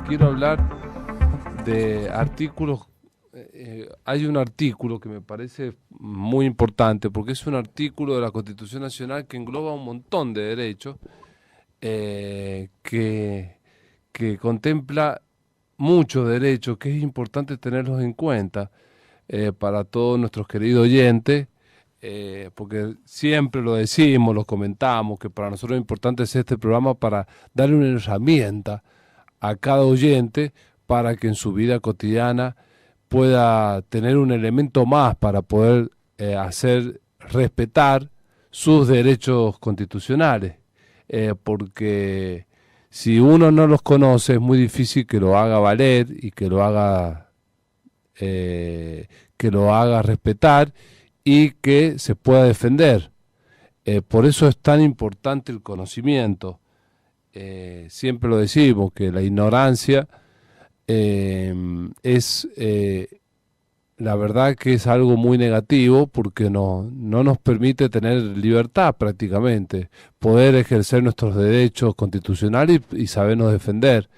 quiero hablar de artículos. Hay un artículo que me parece muy importante porque es un artículo de la Constitución Nacional que engloba un montón de derechos eh, que, que contempla muchos derechos que es importante tenerlos en cuenta para todos nuestros queridos oyentes, porque siempre lo decimos, lo comentamos, que para nosotros es importante es este programa para darle una herramienta a cada oyente para que en su vida cotidiana pueda tener un elemento más para poder hacer respetar sus derechos constitucionales, porque si uno no los conoce es muy difícil que lo haga valer y que lo haga respetar y que se pueda defender. Por eso es tan importante el conocimiento. Siempre lo decimos, que la ignorancia es la verdad que es algo muy negativo porque no nos permite tener libertad prácticamente, poder ejercer nuestros derechos constitucionales y sabernos defender.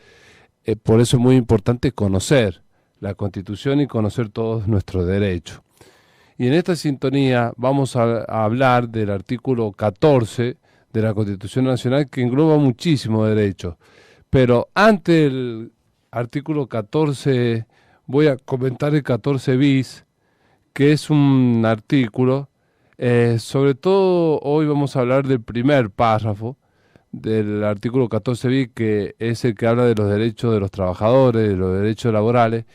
Por eso es muy importante conocer la Constitución y conocer todos nuestros derechos. Y en esta sintonía vamos a hablar del artículo 14 de la Constitución Nacional que engloba muchísimos derechos. Pero antes del artículo 14 voy a comentar el 14 bis, que es un artículo, sobre todo hoy vamos a hablar del primer párrafo del artículo 14 bis, que es el que habla de los derechos de los trabajadores, de los derechos laborales,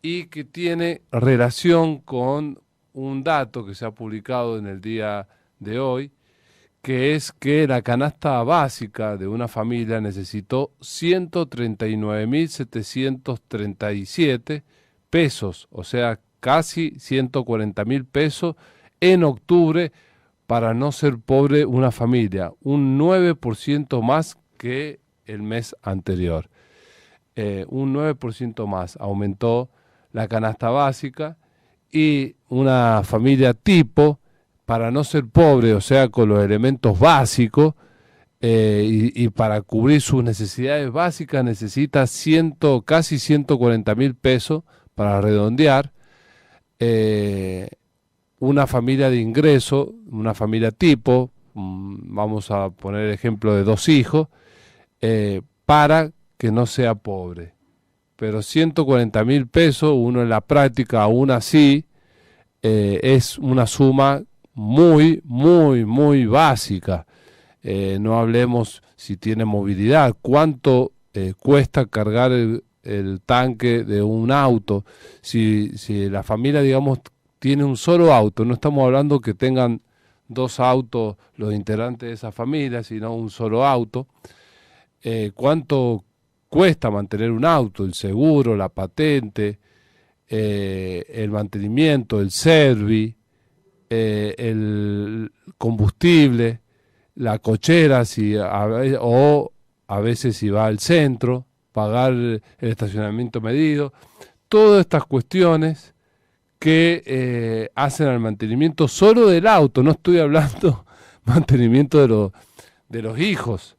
y que tiene relación con un dato que se ha publicado en el día de hoy, que es que la canasta básica de una familia necesitó 139.737 pesos, o sea, casi 140.000 pesos en octubre para no ser pobre una familia, un 9% más que el mes anterior. Un 9% más aumentó la canasta básica y una familia tipo, para no ser pobre, o sea, con los elementos básicos, y para cubrir sus necesidades básicas necesita casi 140.000 pesos para redondear. Una familia de ingreso, una familia tipo, vamos a poner el ejemplo de 2 hijos, para que no sea pobre. Pero 140.000 pesos, uno en la práctica aún así, es una suma muy, muy, muy básica. No hablemos si tiene movilidad, cuánto cuesta cargar el tanque de un auto. Si la familia, digamos, tiene un solo auto, no estamos hablando que tengan 2 autos los integrantes de esa familia, sino un solo auto. ¿Cuánto cuesta mantener un auto? El seguro, la patente, el mantenimiento, el service, el combustible, la cochera, o a veces si va al centro, pagar el estacionamiento medido, todas estas cuestiones que hacen al mantenimiento solo del auto, no estoy hablando mantenimiento de los hijos,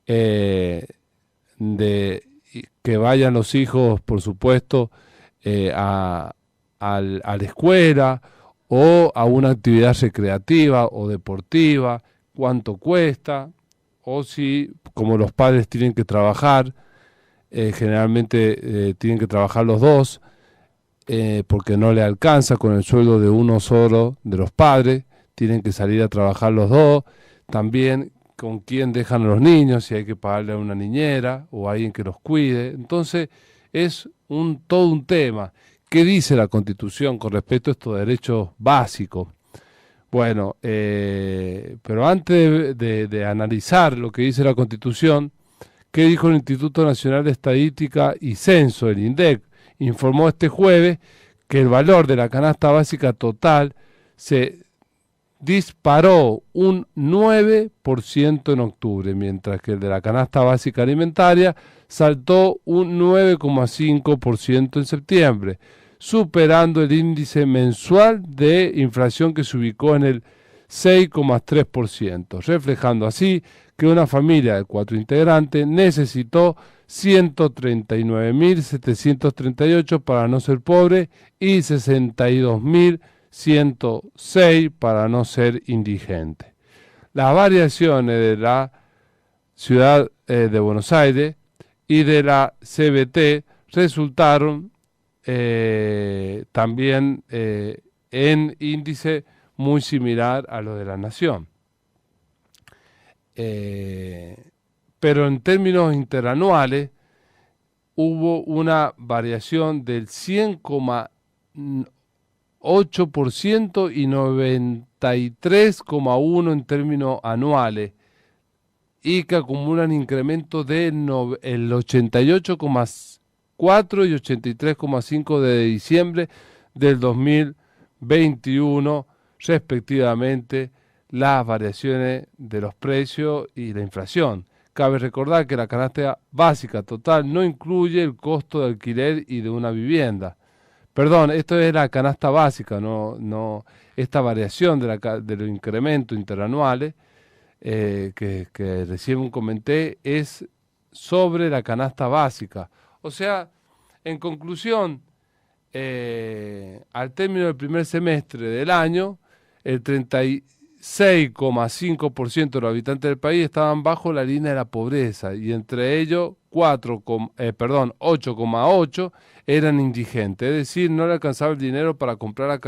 que vayan los hijos, por supuesto, a la escuela o a una actividad recreativa o deportiva, cuánto cuesta, o si, como los padres tienen que trabajar, generalmente tienen que trabajar los dos, porque no le alcanza con el sueldo de uno solo de los padres, tienen que salir a trabajar los dos, también con quién dejan a los niños, si hay que pagarle a una niñera o a alguien que los cuide. Entonces es todo un tema. ¿Qué dice la Constitución con respecto a estos derechos básicos? Bueno, pero antes de analizar lo que dice la Constitución, ¿qué dijo el Instituto Nacional de Estadística y Censo, el INDEC? Informó este jueves que el valor de la canasta básica total se disparó un 9% en octubre, mientras que el de la canasta básica alimentaria saltó un 9,5% en septiembre, superando el índice mensual de inflación que se ubicó en el 6,3%, reflejando así que una familia de 4 integrantes necesitó 139.738 para no ser pobre y 62.106 para no ser indigente. Las variaciones de la ciudad de Buenos Aires y de la CBT resultaron también en índice muy similar a lo de la nación. Pero en términos interanuales hubo una variación del 100,8% y 93,1% en términos anuales, y que acumulan incrementos del 88,4 y 83,5 de diciembre del 2021, respectivamente, las variaciones de los precios y la inflación. Cabe recordar que la canasta básica total no incluye el costo de alquiler y de una vivienda. Perdón, esto es la canasta básica, no esta variación de los incrementos interanuales que recién comenté es sobre la canasta básica. O sea, en conclusión, al término del primer semestre del año, el 36,5% de los habitantes del país estaban bajo la línea de la pobreza y entre ellos 8,8 eran indigentes, es decir, no le alcanzaba el dinero para comprar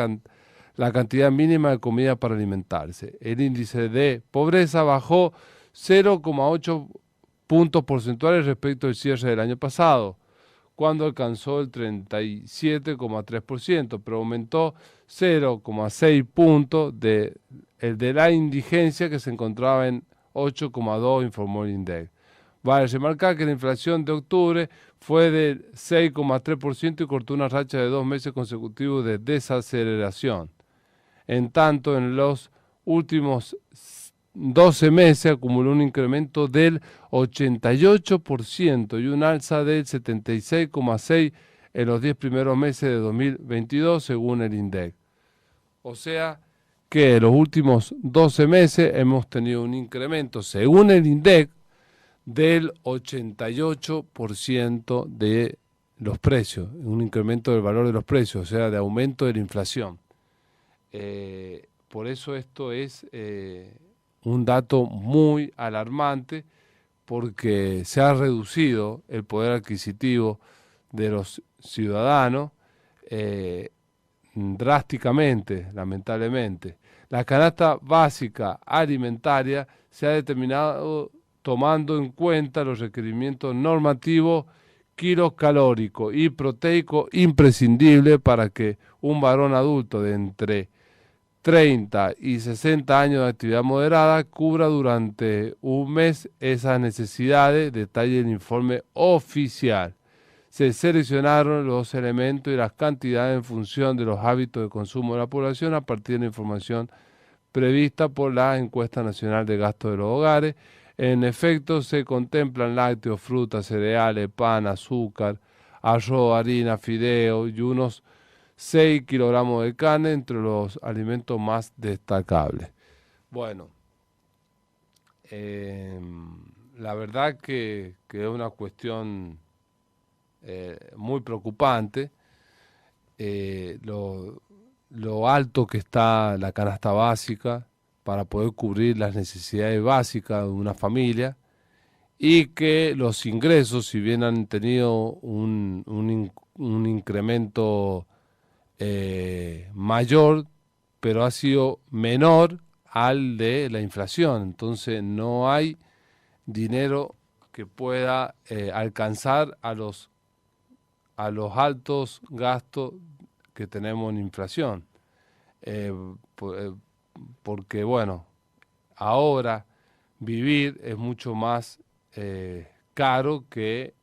la cantidad mínima de comida para alimentarse. El índice de pobreza bajó 0,8 puntos porcentuales respecto al cierre del año pasado, cuando alcanzó el 37,3%, pero aumentó 0,6 puntos el de la indigencia, que se encontraba en 8,2, informó el INDEC. Vale remarcar que la inflación de octubre fue del 6,3% y cortó una racha de 2 meses consecutivos de desaceleración. En tanto, en los últimos 12 meses acumuló un incremento del 88% y un alza del 76,6% en los 10 primeros meses de 2022, según el INDEC. O sea que en los últimos 12 meses hemos tenido un incremento, según el INDEC, del 88% de los precios, un incremento del valor de los precios, o sea, de aumento de la inflación. Por eso esto es un dato muy alarmante, porque se ha reducido el poder adquisitivo de los ciudadanos drásticamente, lamentablemente. La canasta básica alimentaria se ha determinado tomando en cuenta los requerimientos normativos kilocalóricos y proteicos imprescindibles para que un varón adulto de entre 30 y 60 años de actividad moderada cubra durante un mes esas necesidades, detalla el informe oficial. Se seleccionaron los elementos y las cantidades en función de los hábitos de consumo de la población a partir de la información prevista por la Encuesta Nacional de Gastos de los Hogares. En efecto, se contemplan lácteos, frutas, cereales, pan, azúcar, arroz, harina, fideo y unos 6 kilogramos de carne entre los alimentos más destacables. Bueno, la verdad que es una cuestión muy preocupante, lo alto que está la canasta básica para poder cubrir las necesidades básicas de una familia, y que los ingresos, si bien han tenido un incremento mayor, pero ha sido menor al de la inflación. Entonces no hay dinero que pueda alcanzar a los altos gastos que tenemos en inflación. Porque bueno, ahora vivir es mucho más caro que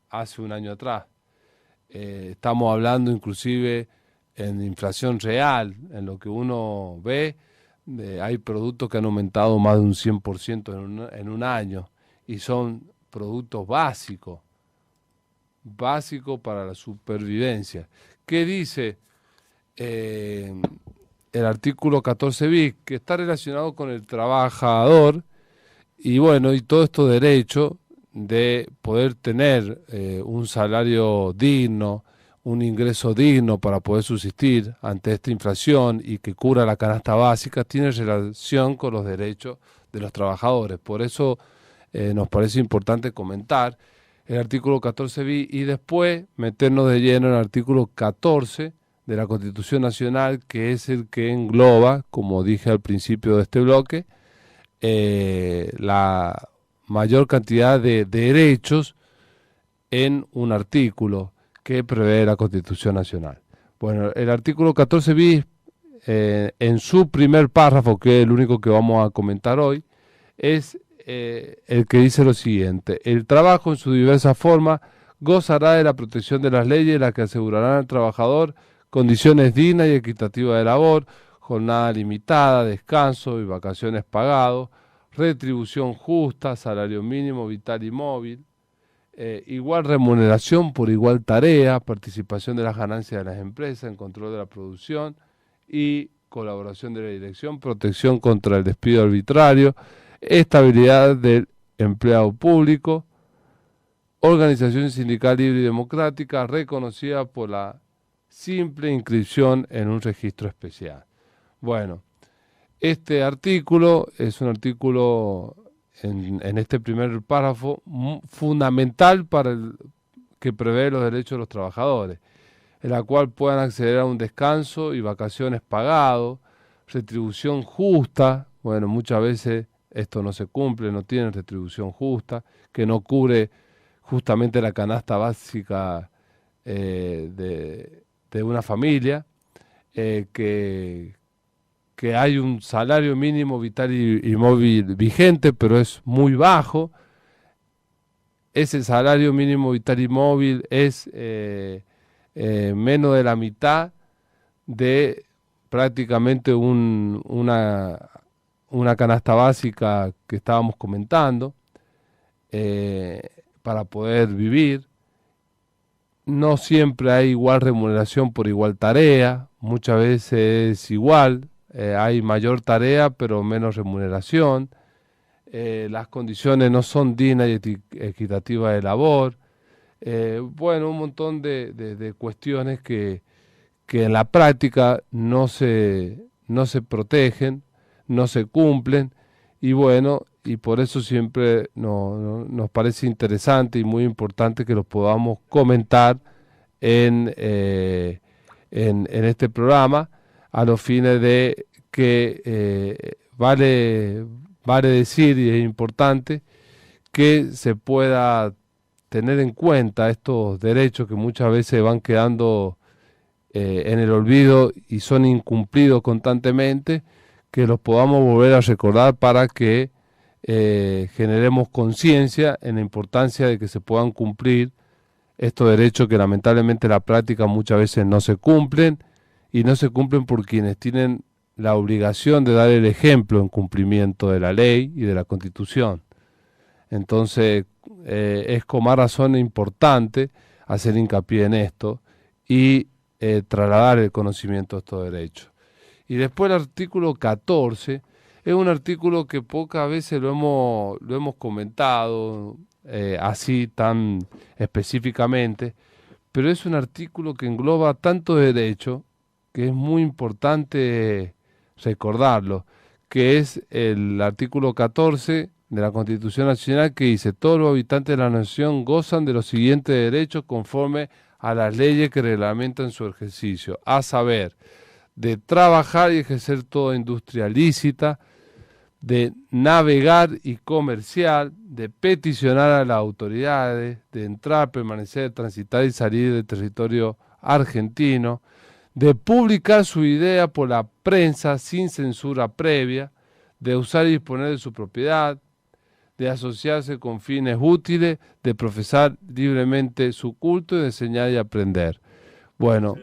hace un año atrás. Estamos hablando inclusive en inflación real, en lo que uno ve, hay productos que han aumentado más de un 100% en un año, y son productos básicos para la supervivencia. ¿Qué dice el artículo 14 bis, que está relacionado con el trabajador, y bueno, y todo esto derecho de poder tener un salario digno, un ingreso digno para poder subsistir ante esta inflación y que cubra la canasta básica, tiene relación con los derechos de los trabajadores. Por eso nos parece importante comentar el artículo 14 bis y después meternos de lleno en el artículo 14 de la Constitución Nacional, que es el que engloba, como dije al principio de este bloque, la mayor cantidad de derechos en un artículo que prevé la Constitución Nacional. Bueno, el artículo 14 bis, en su primer párrafo, que es el único que vamos a comentar hoy, es el que dice lo siguiente: el trabajo en su diversa forma gozará de la protección de las leyes, las que asegurarán al trabajador condiciones dignas y equitativas de labor, jornada limitada, descanso y vacaciones pagados, retribución justa, salario mínimo vital y móvil, igual remuneración por igual tarea, participación de las ganancias de las empresas en control de la producción y colaboración de la dirección, protección contra el despido arbitrario, estabilidad del empleado público, organización sindical libre y democrática reconocida por la simple inscripción en un registro especial. Bueno, este artículo es un artículo en este primer párrafo fundamental para el que prevé los derechos de los trabajadores, en la cual puedan acceder a un descanso y vacaciones pagados, retribución justa. Bueno, muchas veces esto no se cumple, no tienen retribución justa, que no cubre justamente la canasta básica de una familia, que hay un salario mínimo vital y móvil vigente, pero es muy bajo. Ese salario mínimo vital y móvil es menos de la mitad de prácticamente una canasta básica que estábamos comentando, para poder vivir. No siempre hay igual remuneración por igual tarea, muchas veces es igual, hay mayor tarea pero menos remuneración, las condiciones no son dignas y equitativas de labor, bueno, un montón de cuestiones que en la práctica no se protegen, no se cumplen, y bueno, y por eso siempre nos parece interesante y muy importante que los podamos comentar en este programa, a los fines de que vale decir, y es importante, que se pueda tener en cuenta estos derechos que muchas veces van quedando en el olvido y son incumplidos constantemente, que los podamos volver a recordar para que generemos conciencia en la importancia de que se puedan cumplir estos derechos que lamentablemente en la práctica muchas veces no se cumplen, y no se cumplen por quienes tienen la obligación de dar el ejemplo en cumplimiento de la ley y de la Constitución. Entonces es con más razón importante hacer hincapié en esto y trasladar el conocimiento de estos derechos. Y después el artículo 14 es un artículo que pocas veces lo hemos comentado así tan específicamente, pero es un artículo que engloba tantos derechos que es muy importante recordarlo, que es el artículo 14 de la Constitución Nacional, que dice: todos los habitantes de la nación gozan de los siguientes derechos conforme a las leyes que reglamentan su ejercicio, a saber, de trabajar y ejercer toda industria lícita, de navegar y comerciar, de peticionar a las autoridades, de entrar, permanecer, transitar y salir del territorio argentino, de publicar su idea por la prensa sin censura previa, de usar y disponer de su propiedad, de asociarse con fines útiles, de profesar libremente su culto y de enseñar y aprender. Bueno,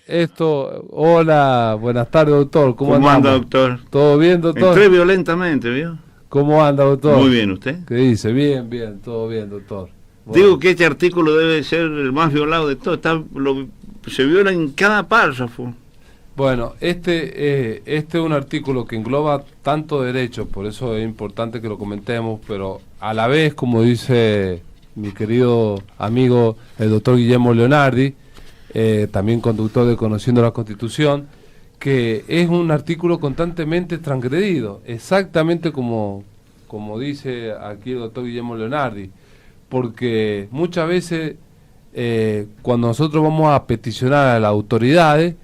esto, hola, buenas tardes, doctor. ¿Cómo anda, doctor? ¿Todo bien, doctor? Entré violentamente, ¿vio? ¿Cómo anda, doctor? Muy bien, ¿usted? ¿Qué dice? Bien, todo bien, doctor. Bueno. Digo que este artículo debe ser el más violado de todos. Se viola en cada párrafo. Bueno, este es un artículo que engloba tanto derechos, por eso es importante que lo comentemos, pero a la vez, como dice mi querido amigo el doctor Guillermo Leonardi, también conductor de Conociendo la Constitución, que es un artículo constantemente transgredido, exactamente como dice aquí el doctor Guillermo Leonardi, porque muchas veces cuando nosotros vamos a peticionar a las autoridades,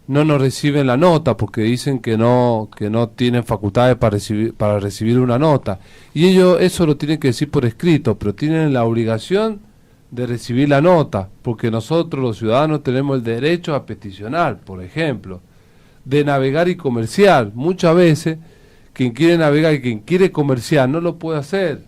no nos reciben la nota porque dicen que no tienen facultades para recibir una nota, y ellos eso lo tienen que decir por escrito, pero tienen la obligación de recibir la nota, porque nosotros los ciudadanos tenemos el derecho a peticionar, por ejemplo, de navegar y comerciar. Muchas veces quien quiere navegar y quien quiere comerciar no lo puede hacer,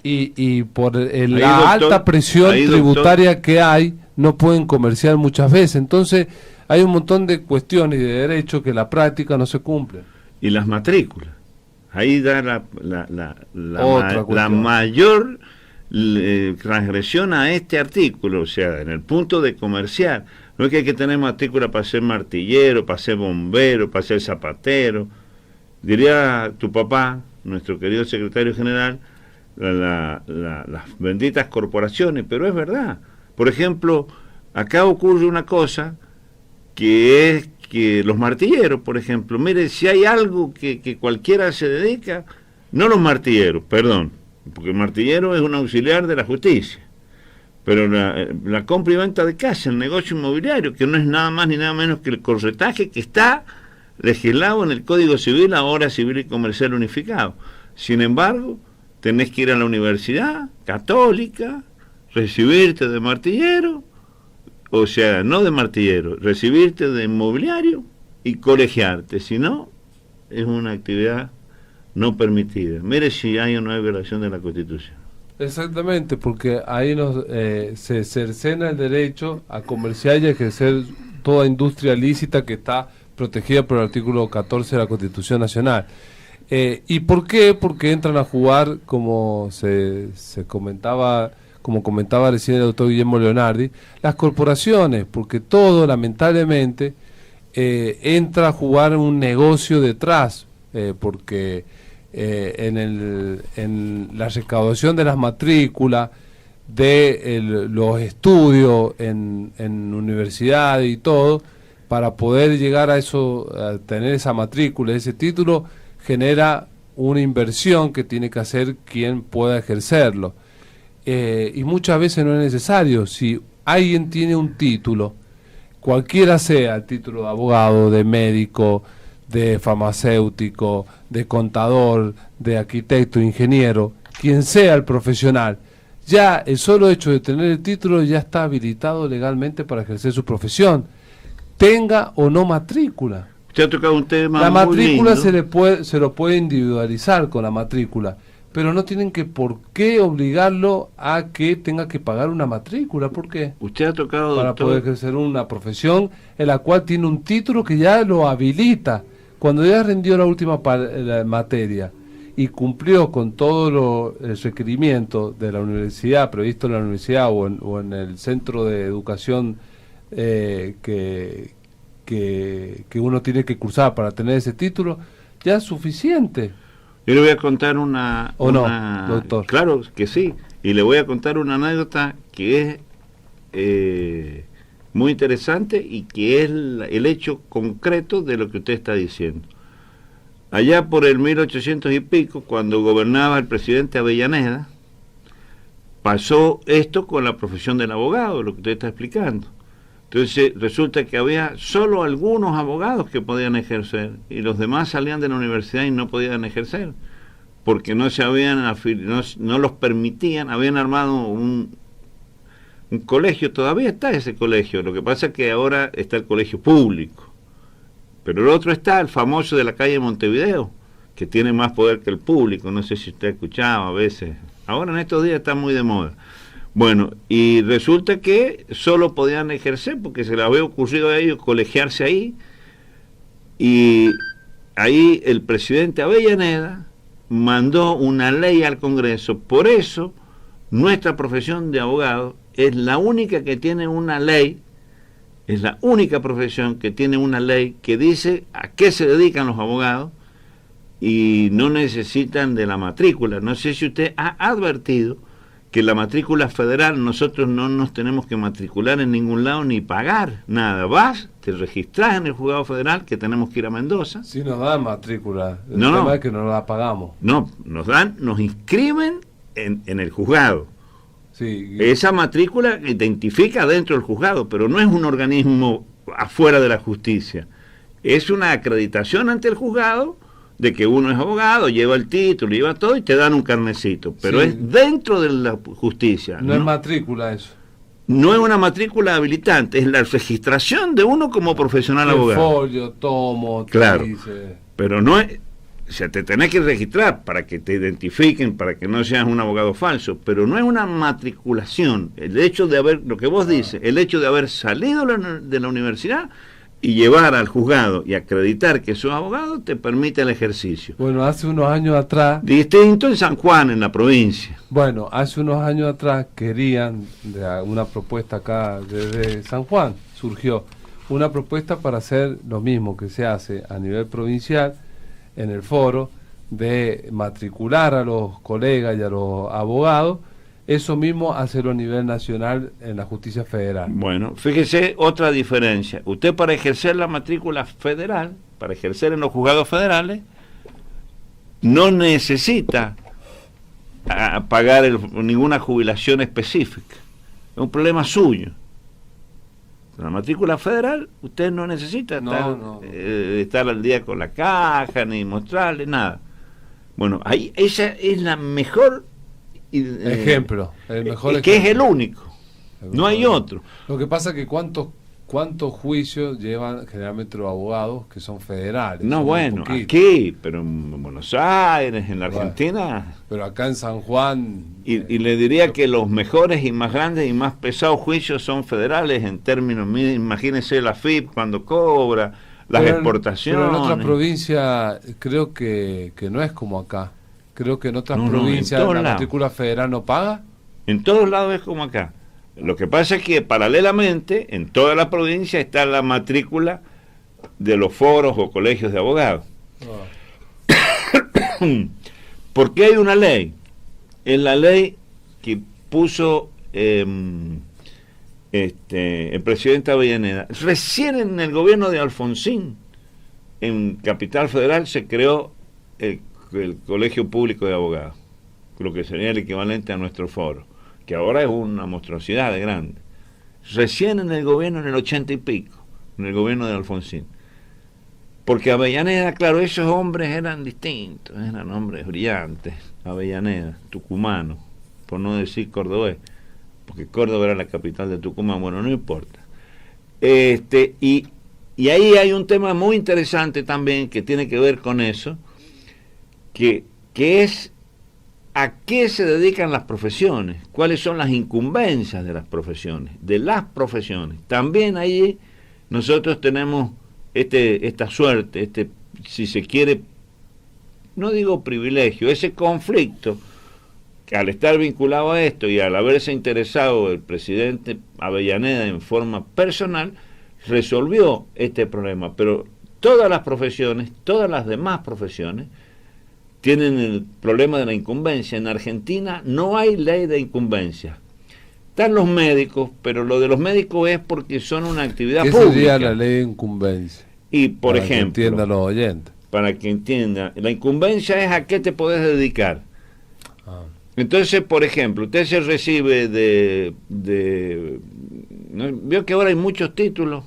y por la alta presión tributaria que hay no pueden comerciar muchas veces. Entonces hay un montón de cuestiones y de derechos que en la práctica no se cumplen. Y las matrículas, ahí da la mayor transgresión a este artículo, o sea, en el punto de comerciar. No es que hay que tener matrícula para ser martillero, para ser bombero, para ser zapatero. Diría tu papá, nuestro querido secretario general, las benditas corporaciones, pero es verdad. Por ejemplo, acá ocurre una cosa que es que los martilleros, por ejemplo, mire, si hay algo que cualquiera se dedica, no los martilleros, perdón, porque el martillero es un auxiliar de la justicia, pero la compra y venta de casa, el negocio inmobiliario, que no es nada más ni nada menos que el corretaje que está legislado en el Código Civil, ahora Civil y Comercial Unificado. Sin embargo, tenés que ir a la universidad católica, recibirte de martillero, o sea, no de martillero, recibirte de inmobiliario y colegiarte, si no, es una actividad no permitida. Mire si hay o no hay violación de la Constitución. Exactamente, porque ahí se cercena el derecho a comerciar y a ejercer toda industria lícita que está protegida por el artículo 14 de la Constitución Nacional. ¿Y por qué? Porque entran a jugar, como se comentaba, como comentaba recién el doctor Guillermo Leonardi, las corporaciones, porque todo lamentablemente entra a jugar un negocio detrás, porque en la recaudación de las matrículas, de los estudios en universidades y todo, para poder llegar a eso, a tener esa matrícula, ese título, genera una inversión que tiene que hacer quien pueda ejercerlo. Y muchas veces no es necesario. Si alguien tiene un título, cualquiera sea el título de abogado, de médico, de farmacéutico, de contador, de arquitecto, ingeniero, quien sea el profesional, ya el solo hecho de tener el título ya está habilitado legalmente para ejercer su profesión, tenga o no matrícula. Usted ha tocado un tema la muy matrícula lindo. se lo puede individualizar con la matrícula, pero no tienen que por qué obligarlo a que tenga que pagar una matrícula. ¿Por qué? Usted ha tocado, para doctor, poder ejercer una profesión en la cual tiene un título que ya lo habilita. Cuando ya rindió la última la materia y cumplió con todo el requerimiento de la universidad, previsto en la universidad o en el centro de educación que uno tiene que cursar para tener ese título, ya es suficiente. Yo le voy a contar una... ¿O no, doctor? Claro que sí, y le voy a contar una anécdota que es muy interesante y que es el hecho concreto de lo que usted está diciendo. Allá por el 1800 y pico, cuando gobernaba el presidente Avellaneda, pasó esto con la profesión del abogado, lo que usted está explicando. Entonces resulta que había solo algunos abogados que podían ejercer y los demás salían de la universidad y no podían ejercer porque no se habían no los permitían. Habían armado un colegio, todavía está ese colegio, lo que pasa es que ahora está el colegio público, pero el otro está el famoso de la calle Montevideo, que tiene más poder que el público. No sé si usted ha escuchado a veces, ahora en estos días está muy de moda. Bueno, y resulta que solo podían ejercer porque se les había ocurrido a ellos colegiarse ahí, y ahí el presidente Avellaneda mandó una ley al Congreso. Por eso nuestra profesión de abogado es la única que tiene una ley Es la única profesión que tiene una ley que dice a qué se dedican los abogados y no necesitan de la matrícula. No sé si usted ha advertido que la matrícula federal nosotros no nos tenemos que matricular en ningún lado ni pagar nada. Vas, te registras en el juzgado federal, que tenemos que ir a Mendoza. Sí, nos dan matrícula. El tema no. Es que no la pagamos. No, nos inscriben en el juzgado. Sí. Esa matrícula identifica dentro del juzgado, pero no es un organismo afuera de la justicia. Es una acreditación ante el juzgado de que uno es abogado, lleva el título, lleva todo y te dan un carnecito, pero sí, es dentro de la justicia. No es matrícula eso. No es una matrícula habilitante, es la registración de uno como profesional abogado. Folio, tomo, claro, pero no es, o sea, te tenés que registrar para que te identifiquen, para que no seas un abogado falso, pero no es una matriculación. El hecho de haber, lo que vos dices, el hecho de haber salido de la universidad y llevar al juzgado y acreditar que sos abogado te permite el ejercicio. Bueno, hace unos años atrás... Distinto en San Juan, en la provincia. Bueno, hace unos años atrás querían, de una propuesta acá desde San Juan, surgió una propuesta para hacer lo mismo que se hace a nivel provincial en el foro, de matricular a los colegas y a los abogados, eso mismo hacerlo a nivel nacional en la justicia federal. Bueno, fíjese otra diferencia. Usted para ejercer la matrícula federal, para ejercer en los juzgados federales, no necesita pagar ninguna jubilación específica. Es un problema suyo. La matrícula federal, usted no necesita estar al día con la caja, ni mostrarle nada. Bueno, ahí esa es la mejor... ejemplo, el mejor ejemplo. Que es el único, no hay otro. Lo que pasa es que cuántos juicios llevan generalmente los abogados que son federales. No, bueno, aquí, pero en Buenos Aires, en la Argentina. Bueno, pero acá en San Juan. Y le diría que los mejores y más grandes y más pesados juicios son federales en términos, imagínense la FIP cuando cobra, las exportaciones. Pero en otra provincia creo que no es como acá. Creo que en otras provincias la matrícula federal no paga. En todos lados es como acá. Lo que pasa es que paralelamente en toda la provincia está la matrícula de los foros o colegios de abogados. Porque hay una ley. Es la ley que puso el presidente Avellaneda. Recién en el gobierno de Alfonsín, en Capital Federal, se creó el Colegio Público de Abogados, lo que sería el equivalente a nuestro foro, que ahora es una monstruosidad de grande. Recién en el gobierno, en el 80 y pico, en el gobierno de Alfonsín. Porque Avellaneda, claro, esos hombres eran distintos, eran hombres brillantes. Avellaneda, tucumano, por no decir cordobés, porque Córdoba era la capital de Tucumán, bueno, no importa. Y ahí hay un tema muy interesante también que tiene que ver con eso, que es a qué se dedican las profesiones, cuáles son las incumbencias de las profesiones, También ahí nosotros tenemos esta suerte, si se quiere, no digo privilegio, ese conflicto, que al estar vinculado a esto y al haberse interesado el presidente Avellaneda en forma personal, resolvió este problema, pero todas las profesiones, todas las demás profesiones, tienen el problema de la incumbencia. En Argentina no hay ley de incumbencia. Están los médicos, pero lo de los médicos es porque son una actividad pública. ¿Qué sería la ley de incumbencia? Y, por ejemplo, que entiendan los oyentes. Para que entienda, la incumbencia es a qué te podés dedicar. Entonces, por ejemplo, usted se recibe ¿no? Vio que ahora hay muchos títulos,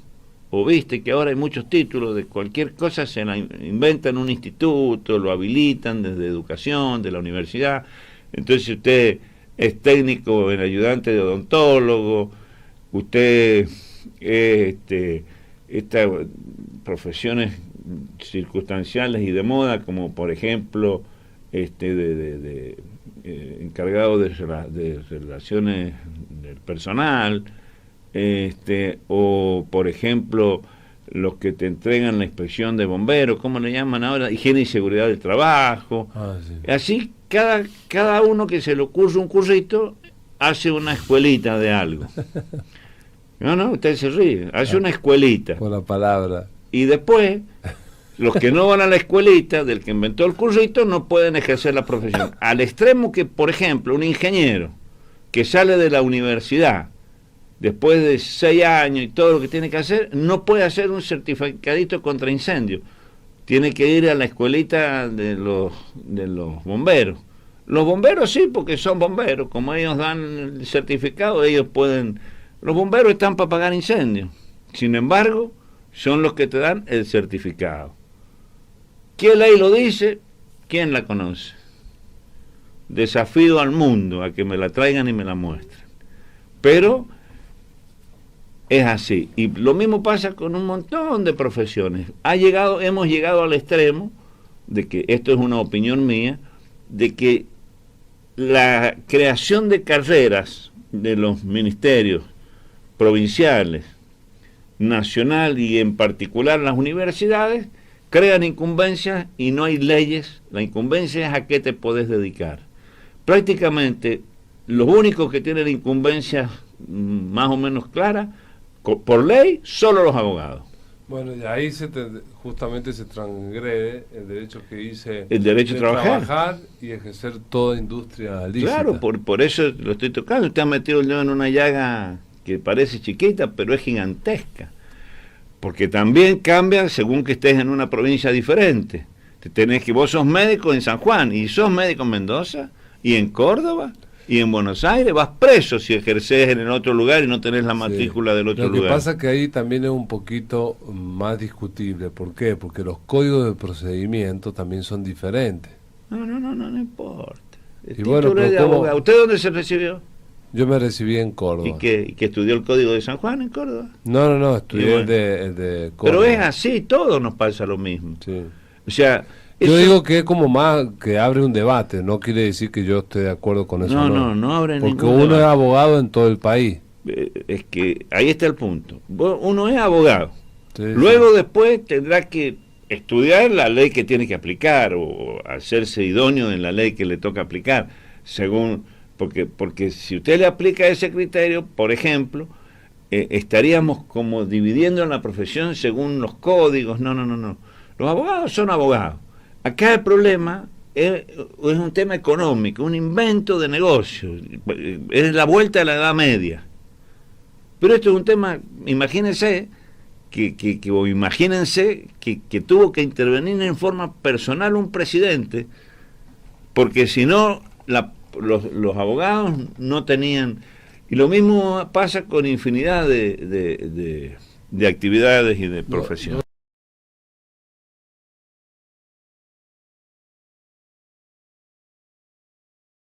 o viste que ahora hay muchos títulos de cualquier cosa, se la inventan un instituto, lo habilitan desde educación, de la universidad. Entonces usted es técnico en ayudante de odontólogo, usted estas profesiones circunstanciales y de moda, como por ejemplo encargado de relaciones del personal, o por ejemplo los que te entregan la inspección de bomberos, ¿cómo le llaman ahora? Higiene y seguridad del trabajo. Sí. Así cada uno que se le ocurre un currito hace una escuelita de algo. No, usted se ríe. Hace una escuelita. Con la palabra. Y después, los que no van a la escuelita, del que inventó el currito, no pueden ejercer la profesión. Al extremo que, por ejemplo, un ingeniero que sale de la universidad después de 6 años y todo lo que tiene que hacer, no puede hacer un certificadito contra incendio. Tiene que ir a la escuelita de los bomberos. Los bomberos sí, porque son bomberos. Como ellos dan el certificado, ellos pueden... Los bomberos están para apagar incendios. Sin embargo, son los que te dan el certificado. ¿Qué ley lo dice? ¿Quién la conoce? Desafío al mundo a que me la traigan y me la muestren. Pero es así. Y lo mismo pasa con un montón de profesiones. Hemos llegado al extremo de que, esto es una opinión mía, de que la creación de carreras de los ministerios provinciales, nacional y en particular las universidades, crean incumbencias y no hay leyes. La incumbencia es a qué te podés dedicar. Prácticamente los únicos que tienen incumbencias más o menos claras, por ley, solo los abogados. Bueno, y ahí justamente se transgrede el derecho que dice el derecho de trabajar y ejercer toda industria lícita. Claro, por eso lo estoy tocando. Usted ha metido el dedo en una llaga que parece chiquita, pero es gigantesca. Porque también cambia según que estés en una provincia diferente. Vos sos médico en San Juan, y sos médico en Mendoza, y en Córdoba, y en Buenos Aires, vas preso si ejerces en el otro lugar y no tenés la matrícula del otro lugar. Lo que pasa es que ahí también es un poquito más discutible. ¿Por qué? Porque los códigos de procedimiento también son diferentes. No importa. Y bueno, pero ¿Usted dónde se recibió? Yo me recibí en Córdoba. ¿Y que estudió el Código de San Juan en Córdoba? No, estudié el de Córdoba. Pero es así, todos nos pasa lo mismo. Sí. O sea... Yo digo que es como más que abre un debate, no quiere decir que yo esté de acuerdo con eso. No abre ningún debate. Porque uno es abogado en todo el país. Es que ahí está el punto. Uno es abogado. Sí, Luego después tendrá que estudiar la ley que tiene que aplicar o hacerse idóneo en la ley que le toca aplicar, según... Porque si usted le aplica ese criterio, por ejemplo, estaríamos como dividiendo en la profesión según los códigos. No. Los abogados son abogados. Acá el problema es un tema económico, un invento de negocio. Es la vuelta a la Edad Media. Pero esto es un tema, imagínense que tuvo que intervenir en forma personal un presidente, porque si no, los abogados no tenían... Y lo mismo pasa con infinidad de actividades y de profesiones.